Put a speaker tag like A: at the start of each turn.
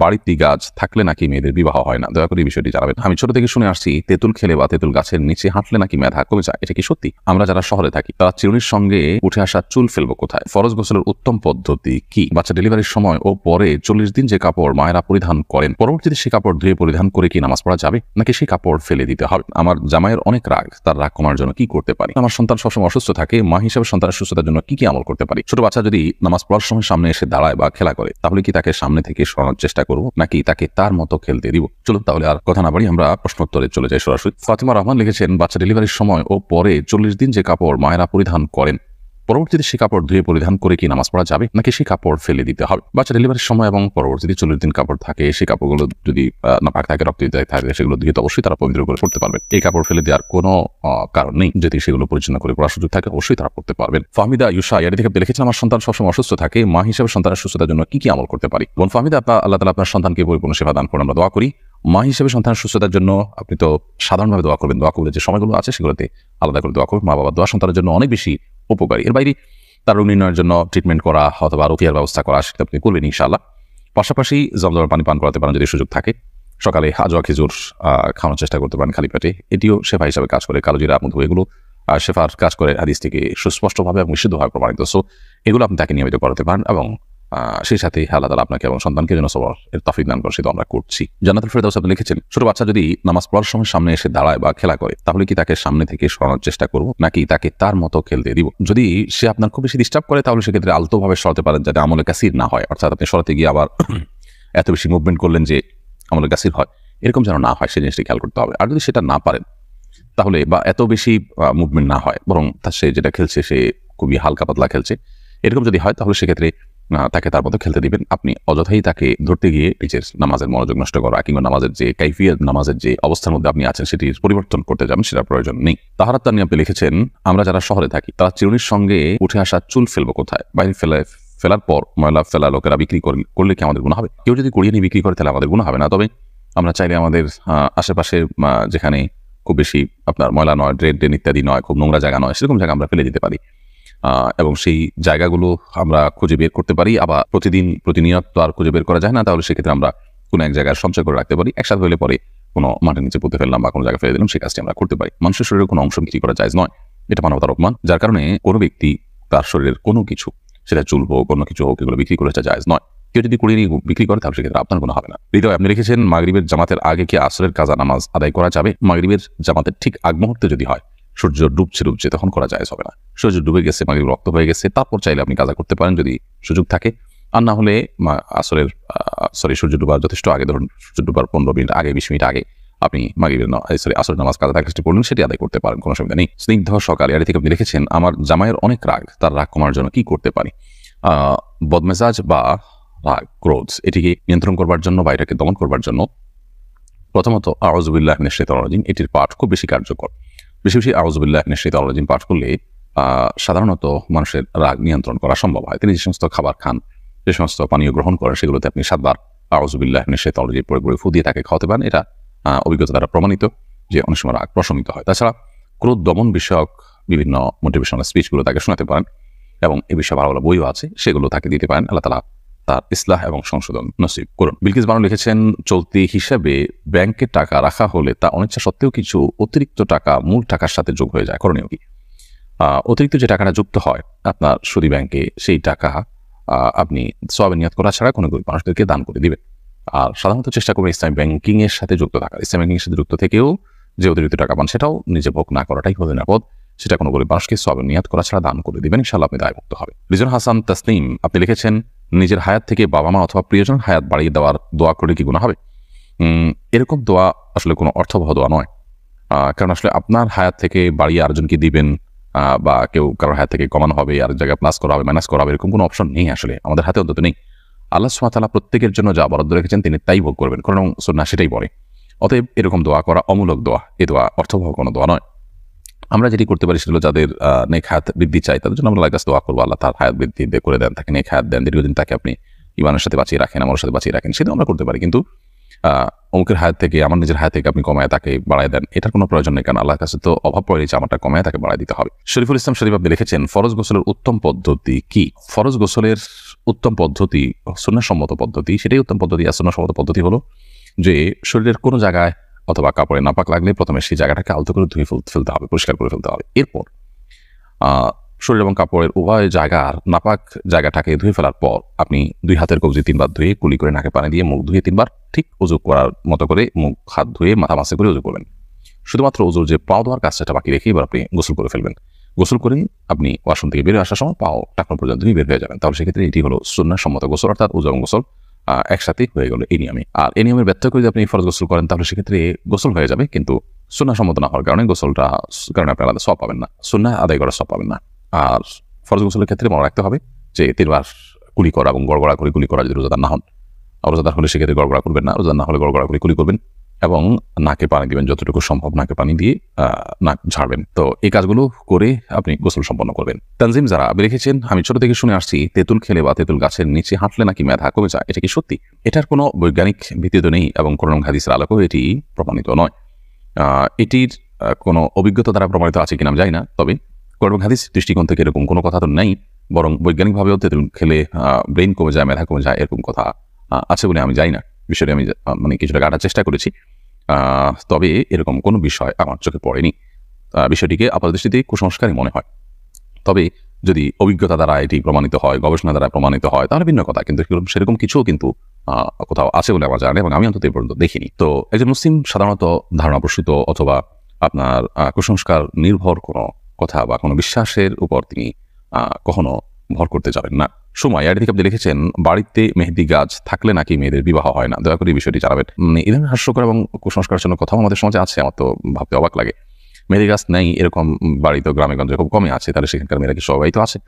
A: বাড়িতে গাছ থাকলে নাকি মেয়েদের বিবাহ হয় না? দয়া করে এই বিষয়টি জানাবেন। আমি ছোট থেকে শুনে আসছি তেঁতুল খেলে বা তেঁতুল গাছের নিচে হাঁটলে নাকি মেধা কমে যায়। এটা কি সত্যি? আমরা যারা শহরে থাকি তারা চিরুনির সঙ্গে উঠে আসা চুল ফেলবো কোথায়? ফরজ গোসলের উত্তম পদ্ধতি কি? বাচ্চা ডেলিভারির সময় ও পরে 40 দিন যে কাপড় মায়েরা পরিধান করেন, পরবর্তীতে সেই কাপড় ধুয়ে পরিধান করে কি নামাজ পড়া যাবে, নাকি সেই কাপড় ফেলে দিতে হবে? আমার জামাইয়ের অনেক রাগ, তার রাগ কমার জন্য কি করতে পারি? আমার সন্তান সবসময় অসুস্থ থাকে, মা হিসেবে সন্তানের সুস্থতার জন্য কি আমল করতে পারি? ছোট বাচ্চা যদি নামাজ পড়ার সময় সামনে এসে দাঁড়ায় বা খেলা করে, তাহলে কি তাকে সামনে থেকে সরানোর চেষ্টা করব, নাকি তাকে তার মতো খেলতে দিব? চলুন তাহলে আর কথা না বাড়ি আমরা প্রশ্নোত্তরে চলে যাই সরাসরি। ফাতিমা রহমান লিখেছেন, বাচ্চা ডেলিভারির সময় ও পরে 40 দিন যে কাপড় মায়েরা পরিধান করেন, পরবর্তীতে সেই কাপড় ধুয়ে পরিধান করে কি নামাজ পড়া যাবে, নাকি সেই কাপড় ফেলে দিতে হবে? বাচ্চা ডেলিভারির সময় এবং পরবর্তীতে 40 দিন কাপড় থাকে, সেই কাপড়গুলো যদি নাপাক থাকে, রক্ত থাকে, সেগুলো ধুয়ে তো অবশ্যই তারা পবিত্র করে পড়তে পারবেন। এই কাপড় ফেলে দেওয়ার কোনো কারণ নেই। যদি সেগুলো পরিচালনা করে পড়ার সুযোগ থাকে, অবশ্যই তারা পড়তে পারবেন। ফাহমিদা ইউসা এর থেকে লিখেছেন, আমার সন্তান সবসময় অসুস্থ থাকে, মা হিসেবে সন্তানের সুস্থতার জন্য কি আমল করতে পারি? বোন ফাহমিদা, আল্লাহ তাআলা আপনার সন্তানকে পরিপূর্ণ সেবা দান করুন, আমরা দোয়া করি। মা হিসেবে সন্তানের সুস্থতার জন্য আপনি তো সাধারণভাবে দোয়া করবেন, দোয়া করলে যে সময়গুলো আছে সেগুলোতে আলাদা করে দোয়া করবেন। মা বাবার দোয়া সন্তানের জন্য অনেক বেশি উপকারী। এর বাইরে তার রোগ নির্ণয়ের জন্য ট্রিটমেন্ট করা অথবা রুকিয়ার ব্যবস্থা করা, সেটা আপনি করবেন ইনশাআল্লাহ। পাশাপাশি জমজমের পানি পান করাতে পারেন যদি সুযোগ থাকে। সকালে হাজোয়া খেজুর খাওয়ানোর চেষ্টা করতে পারেন খালি পেটে, এটিও শেফা হিসাবে কাজ করে। কালোজিরা, মধু, এগুলো শেফার কাজ করে, হাদিস থেকে সুস্পষ্টভাবে এবং বিশুদ্ধভাবে প্রমাণিত। সো এগুলো আপনি তাকে নিয়মিত করাতে পারেন এবং সেই সাথে আল্লাহ তাআলা আপনাকে এবং সন্তানকে যেন সবার এর তৌফিক দান করেন, সেটা আমরা করছি। জান্নাতুল ফেরদাউস আপনি লিখেছেন, ছোট বাচ্চা যদি নামাজ পড়ার সময় সামনে এসে দাঁড়ায় বা খেলা করে, তাহলে কি তাকে সামনে থেকে সরানোর চেষ্টা করব, নাকি তাকে তার মতো খেলতে দিব? যদি সে আপনার খুব বেশি ডিস্টার্ব করে, তাহলে সেক্ষেত্রে আলতোভাবে সরাতে পারেন, যাতে আমলে কাসির না হয়। অর্থাৎ আপনি সরাতে গিয়ে আবার এত বেশি মুভমেন্ট করলেন যে আমলে কাসির হয়, এরকম যেন না হয়, সেই জিনিসটি খেয়াল করতে হবে। আর যদি সেটা না পারেন, তাহলে বা এত বেশি মুভমেন্ট না হয়, বরং সে যেটা খেলছে সে খুবই হালকা পাতলা খেলছে, এরকম যদি হয়, তাহলে সেক্ষেত্রে তাকে তার মতো খেলতে দিবেন। আপনি অযথাই তাকে ধরতে গিয়ে নিজের নামাজের মনোযোগ নষ্ট করা কিংবা নামাজের যে কাইফিয়ত, নামাজের যে অবস্থার মধ্যে আপনি আছেন সেটির পরিবর্তন করতে যাবেন, সেটার প্রয়োজন নেই। তাহারাত তানি আপনি লিখেছেন, আমরা যারা শহরে থাকি তারা চিরুনির সঙ্গে উঠে আসা চুল ফেলবো কোথায়? বাইরে ফেলার পর ময়লা ফেলা লোকেরা বিক্রি করলে কি আমাদের গুনাহ হবে? কেউ যদি কুড়িয়ে নিয়ে বিক্রি করে তাহলে আমাদের গুনাহ হবে না। তবে আমরা চাইলে আমাদের আশেপাশে যেখানে খুব বেশি আপনার ময়লা নয়, ড্রেন ইত্যাদি নয়, খুব নোংরা জায়গা নয়, সেরকম জায়গা আমরা ফেলে দিতে পারি এবং সেই জায়গাগুলো আমরা খুঁজে বের করতে পারি। আবার প্রতিনিয়ত তো আর খুঁজে বের করা যায় না, তাহলে সেক্ষেত্রে আমরা কোনো এক জায়গায় সঞ্চয় করে রাখতে পারি। একসাথে হলে পরে কোনো মাটির নিচে পুঁতে ফেললাম বা কোনো জায়গায় ফেলে দিলাম, সেই কাজটি আমরা করতে পারি। মানুষের শরীরের কোনো অংশ বিক্রি করা জায়েজ নয়, এটা মানবতার অপমান। যার কারণে কোনো ব্যক্তি তার শরীরের কোনো কিছু, সেটা চুল হোক, কোনো কিছু হোক, এগুলো বিক্রি করে জায়েজ নয়। কেউ যদি কুড়িয়ে নিয়ে বিক্রি করে, তাহলে সেক্ষেত্রে আপনার কোনো হবে না। হৃদয় আপনি লিখেছেন, মাগরিবের জামাতের আগে কি আসরের কাজা নামাজ আদায় করা যাবে? মাগরিবের জামাতের ঠিক আগ মুহূর্তে যদি হয়, সূর্য ডুবছে, তখন করা জায়েজ হবে না। সূর্য ডুবে গেছে, মাগরিব রক্ত হয়ে গেছে, তারপর চাইলে আপনি কাজা করতে পারেন যদি সুযোগ থাকে। আর না হলে সূর্য ডুবার যথেষ্ট আগে, ধরুন সূর্য ডুবার 15 মিনিট আগে, 20 মিনিট আগে আপনি আসরের নামাজ কাজা থাকলে পড়লেন, সেটি আদায় করতে পারেন, কোনো অসুবিধা নেই। স্নিগ্ধ সকাল এর থেকে আপনি লিখেছেন, আমার জামাইয়ের অনেক রাগ, তার রাগ কমার জন্য কি করতে পারি? বদমেজাজ বা রাগ, ক্রোধ, এটিকে নিয়ন্ত্রণ করবার জন্য বা এটাকে দমন করবার জন্য প্রথমত আউযু বিল্লাহি মিনাশ শাইতানির রাজিম, এটির পাঠ খুব বেশি কার্যকর। বেশি বেশি আউযু বিল্লাহি মিনাশ শাইতানির রাজিম পাঠ করলে সাধারণত মানুষের রাগ নিয়ন্ত্রণ করা সম্ভব হয়। তিনি যে সমস্ত খাবার খান, যে সমস্ত পানীয় গ্রহণ করেন, সেগুলোতে আপনি 7 বার আউযু বিল্লাহি মিনাশ শাইতানির রাজিম পড়ে ফু দিয়ে তাকে খাওয়াতে পারেন। এটা অভিজ্ঞতা দ্বারা প্রমাণিত যে অনেক সময় রাগ প্রশমিত হয়। তাছাড়া ক্রোধ দমন বিষয়ক বিভিন্ন মোটিভেশনাল স্পিচগুলো তাকে শোনাতে পারেন এবং এই বিষয়ে ভালো ভালো বইও আছে, সেগুলো তাকে দিতে পারেন। আল্লাহ তাআলা তার ইসলাহ এবং সংশোধন নসিব করুন। বিলকিস বানু লিখেছেন, চলতি হিসাবে ব্যাংকে টাকা রাখা হলে তা অনিচ্ছা সত্ত্বেও কিছু অতিরিক্ত টাকা মূল টাকার সাথে যোগ হয়ে যায়, করণীয় কি? অতিরিক্ত যে টাকাটা যুক্ত হয় আপনার সুদী ব্যাংকে, সেই টাকা আপনি সওয়াবের নিয়ত করা ছাড়া কোনো গরিব মানুষদেরকে দান করে দিবেন। আর সাধারণত চেষ্টা করবেন ইসলামী ব্যাংকিং এর সাথে যুক্ত থাকার। ইসলামী ব্যাংকিং এর সাথে যুক্ত থেকেও যে অতিরিক্ত টাকা পান, সেটাও নিজে ভোগ না করাটাই হলো নিরাপদ। সেটা কোনো গরিব মানুষকে সওয়াবের নিয়ত করা ছাড়া দান করে দিবেন, ইনশাআল্লাহ আপনি দায়মুক্ত হবে। রিজন হাসান তাসনিম আপনি লিখেছেন, নিজের হায়াত থেকে বাবা মা অথবা প্রিয়জন হায়াত বাড়িয়ে দেওয়ার দোয়া করলে কি গুনাহ হবে? এরকম দোয়া আসলে কোনো অর্থবহ দোয়া নয়, কারণ আসলে আপনার হায়াত থেকে বাড়িয়ে আরেকজনকে দিবেন বা কেউ কারোর হায়াত থেকে কমানো হবে, আর জায়গায় প্লাস করা হবে, মাইনাস করা হবে, এরকম কোনো অপশন নেই, আসলে আমাদের হাতে অন্তত নেই। আল্লাহ সুবহানাহু ওয়া তাআলা প্রত্যেকের জন্য যা বরাদ্দ রেখেছেন তিনি তাই ভোগ করবেন, কারণ সুন্নাহ সেটাই বলে। অতএব এরকম দোয়া করা অমূলক দোয়া, এই দোয়া অর্থবহ কোনো দোয়া নয়। আমরা যেটি করতে পারি সেটা হলো, যাদের নেক হায়াত বৃদ্ধি চাই তাদের জন্য আমরা আল্লাহর কাছে দোয়া করবো, আল্লাহ তার হায়াত বৃদ্ধি করে দেন, তাকে নেক হায়াত দেন, দীর্ঘদিন তাকে আপনি ইমানের সাথে বাঁচিয়ে রাখেন, আমার সাথে বাঁচিয়ে রাখেন, সেটাও আমরা করতে পারি। কিন্তু অমুকের হায়াত থেকে, আমার নিজের হায়াত থেকে আপনি কমায় তাকে বাড়ায় দেন, এটার কোনো প্রয়োজন নেই, কারণ আল্লাহর কাছে তো অভাব পড়ে যে আমারটা কমায় তাকে বাড়ায় দিতে হবে। শরীফুল ইসলাম শরীফ আপনি লিখেছেন, ফরজ গোসলের উত্তম পদ্ধতি কি? ফরজ গোসলের উত্তম পদ্ধতি, সুন্নাহসম্মত পদ্ধতি, সেটাই উত্তম পদ্ধতি। আর সুন্নাহসম্মত পদ্ধতি হলো যে শরীরের কোনো জায়গায় অথবা কাপড়ে নাপাক লাগলে প্রথমে সেই জায়গাটাকে আলতো করে ধুয়ে ফেলতে হবে, পরিষ্কার করে ফেলতে হবে। এরপর শরীর এবং কাপড়ের উভয় জায়গার নাপাক জায়গাটাকে ধুয়ে ফেলার পর আপনি 2 হাতের কবজি 3 বার ধুয়ে কুলি করে নাকে পানি দিয়ে মুখ ধুয়ে 3 বার ঠিক উজু করার মতো করে মুখ হাত ধুয়ে মাথা মাসে করে উজু করবেন। শুধুমাত্র উজুর যে পাও ধোয়ার কাজটা বাকি রেখে এবার আপনি গোসল করে ফেলবেন। গোসল করে আপনি ওয়াশরুম থেকে বেরিয়ে আসার সময় পাও টাকনো পর্যন্ত ধুয়ে বের হয়ে যাবেন। তাহলে সেক্ষেত্রে এটি হলো সুন্নাহসম্মত গোসল, অর্থাৎ উজু এবং গোসল একসাথেই হয়ে গেল এই নিয়মে। আর এই নিয়মের ব্যত্যয় করে যদি আপনি ফরজ গোসল করেন তাহলে সেক্ষেত্রে গোসল হয়ে যাবে, কিন্তু সুন্নাহসম্মত না হওয়ার কারণে গোসলটা কারণে আপনি আলাদা সওয়াব পাবেন না, সুন্নাহ আদায় করার সওয়াব পাবেন না। আর ফরজ গোসলের ক্ষেত্রে মনে রাখতে হবে যে 3 বার কুলি করা এবং গড়গড়া করে কুলি করা যদি রোজাদার না হন। রোজাদার হলে সেক্ষেত্রে গড়গড়া করবেন না, রোজাদার না হলে গড়গড়া করে কুলি করবেন এবং নাকে পানি দিবেন, যতটুকু সম্ভব নাকে পানি দিয়ে নাক ঝাড়বেন। তো এই কাজগুলো করে আপনি গোসল সম্পন্ন করবেন। তানজিম যারা লিখেছেন, আমি ছোট থেকে শুনে আসছি তেঁতুল খেলে বা তেঁতুল গাছের নিচে হাঁটলে নাকি মেধা কমে যায়, এটা কি সত্যি? এটার কোনো বৈজ্ঞানিক ভিত্তি তো নেই এবং কোরআন হাদিসের আলোকেও এটি প্রমাণিত নয়। এটির কোনো অভিজ্ঞতা দ্বারা প্রমাণিত আছে কিনা আমি জানি না, তবে কোরআন হাদিস দৃষ্টিকোণ থেকে এরকম কোনো কথা তো নেই, বরং বৈজ্ঞানিকভাবেও তেঁতুল খেলে ব্রেইন কমে যায়, মেধা কমে যায়, এরকম কথা আছে বলে আমি জানি না। বিষয়টি আমি মানে কিছুটা কাটার চেষ্টা করেছি, তবে এরকম কোনো বিষয় আমার চোখে পড়েনি। বিষয়টিকে আপাতদৃষ্টিতে কুসংস্কারই মনে হয়। তবে যদি অভিজ্ঞতা দ্বারা এটি প্রমাণিত হয়, গবেষণা দ্বারা প্রমাণিত হয়, তাহলে ভিন্ন কথা, কিন্তু সেরকম কিছুও কিন্তু কোথাও আছে বলে আমার জানা এবং আমি অন্তত এই পর্যন্ত দেখিনি। তো একজন মুসলিম সাধারণত ধারণা প্রসূত অথবা আপনার কুসংস্কার নির্ভর কোনো কথা বা কোনো বিশ্বাসের উপর তিনি কখনো ভর করতে যাবেন না। সময় এর দিকে আপনি লিখেছেন, বাড়িতে মেহেদি গাছ থাকলে নাকি মেয়েদের বিবাহ হয় না, দয়া করে এই বিষয়টি জানাবেন। এই ধরনের হাস্যকর এবং কুসংস্কারের জন্য কথাও আমাদের সমাজে আছে, আমার তো ভাবতে অবাক লাগে। মেহেদি গাছ নেই এরকম বাড়ি তো গ্রামে গঞ্জে খুব কমই আছে, তাহলে সেখানকার মেয়েরা কি সবাই তো আছে?